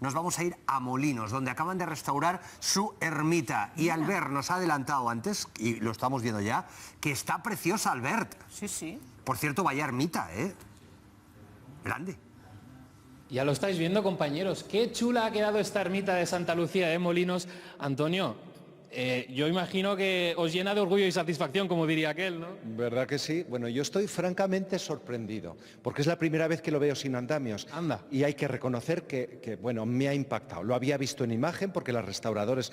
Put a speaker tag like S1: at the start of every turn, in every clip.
S1: nos vamos a ir a Molinos, donde acaban de restaurar su ermita. Y Albert nos ha adelantado antes, y lo estamos viendo ya, que está preciosa, Albert.
S2: Sí, sí.
S1: Por cierto, vaya ermita, ¿eh? Grande.
S3: Ya lo estáis viendo, compañeros. Qué chula ha quedado esta ermita de Santa Lucía de Molinos. Antonio, yo imagino que os llena de orgullo y satisfacción, como diría aquel, ¿no?
S4: ¿Verdad que sí? Bueno, yo estoy francamente sorprendido, porque es la primera vez que lo veo sin andamios.
S3: Anda.
S4: Y hay que reconocer que bueno, me ha impactado. Lo había visto en imagen, porque los restauradores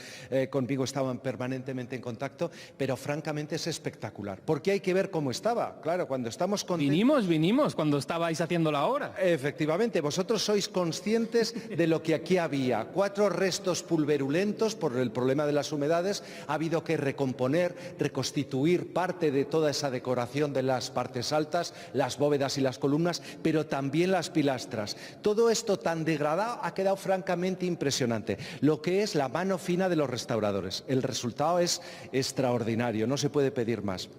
S4: conmigo estaban permanentemente en contacto, pero francamente es espectacular. Porque hay que ver cómo estaba. Claro, cuando estamos contentos...
S3: Vinimos cuando estabais haciendo la obra.
S4: Efectivamente, vosotros sois conscientes de lo que aquí había. 4 restos pulverulentos por el problema de las humedades. Ha habido que recomponer, reconstituir parte de toda esa decoración de las partes altas, las bóvedas y las columnas, pero también las pilastras. Todo esto tan degradado ha quedado francamente impresionante. Lo que es la mano fina de los restauradores. El resultado es extraordinario, no se puede pedir más.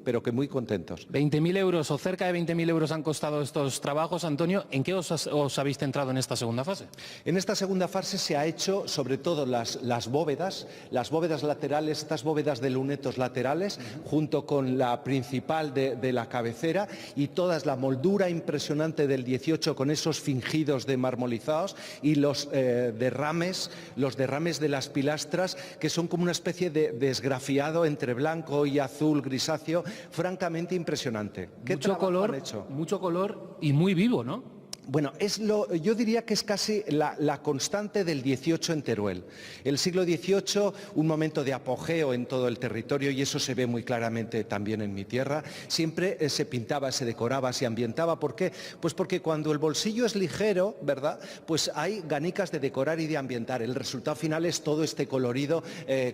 S4: Pero que muy contentos.
S3: 20.000 euros o cerca de 20.000 euros han costado estos trabajos. Antonio, ¿en qué os habéis centrado en esta segunda fase?
S4: En esta segunda fase se ha hecho sobre todo las bóvedas laterales, estas bóvedas de lunetos laterales, junto con la principal de la cabecera, y toda la moldura impresionante del 18 con esos fingidos de marmolizados, y los derrames de las pilastras, que son como una especie de esgrafiado entre blanco y azul grisáceo, francamente impresionante. ¿Qué trabajo han hecho?
S3: Mucho color y muy vivo, ¿no?
S4: Bueno, yo diría que es casi la constante del 18 en Teruel. El siglo XVIII, un momento de apogeo en todo el territorio, y eso se ve muy claramente también en mi tierra. Siempre se pintaba, se decoraba, se ambientaba. ¿Por qué? Pues porque cuando el bolsillo es ligero, ¿verdad?, pues hay ganicas de decorar y de ambientar. El resultado final es todo este colorido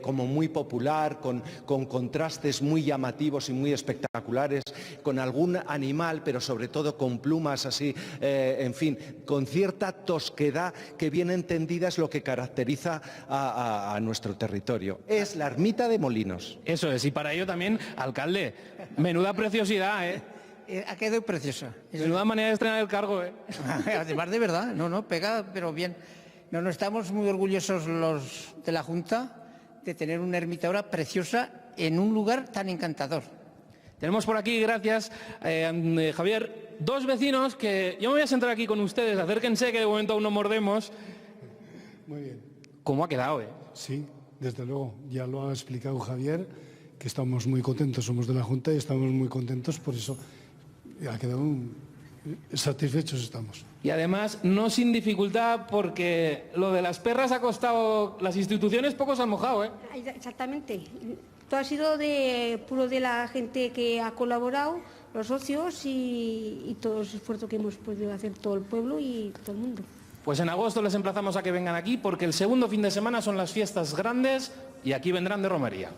S4: como muy popular, con contrastes muy llamativos y muy espectaculares, con algún animal, pero sobre todo con plumas así, en fin, con cierta tosquedad que bien entendida es lo que caracteriza a nuestro territorio. Es la ermita de Molinos.
S3: Eso es, y para ello también, alcalde, menuda preciosidad, ¿eh?
S2: Ha quedado preciosa.
S3: Menuda manera de estrenar el cargo, ¿eh?
S2: Además, de verdad, no, pega, pero bien. No, estamos muy orgullosos los de la Junta de tener una ermita ahora preciosa en un lugar tan encantador.
S3: Tenemos por aquí, gracias, Javier, 2 vecinos que... Yo me voy a sentar aquí con ustedes, acérquense que de momento aún no mordemos.
S5: Muy bien.
S3: ¿Cómo ha quedado, eh?
S5: Sí, desde luego, ya lo ha explicado Javier, que estamos muy contentos, somos de la Junta y estamos muy contentos, por eso ha quedado satisfechos estamos.
S3: Y además, no sin dificultad, porque lo de las perras ha costado... Las instituciones poco se han mojado, ¿eh?
S6: Exactamente. Todo ha sido puro de la gente que ha colaborado, los socios y todo ese esfuerzo que hemos podido hacer todo el pueblo y todo el mundo.
S3: Pues en agosto les emplazamos a que vengan aquí, porque el segundo fin de semana son las fiestas grandes y aquí vendrán de romería.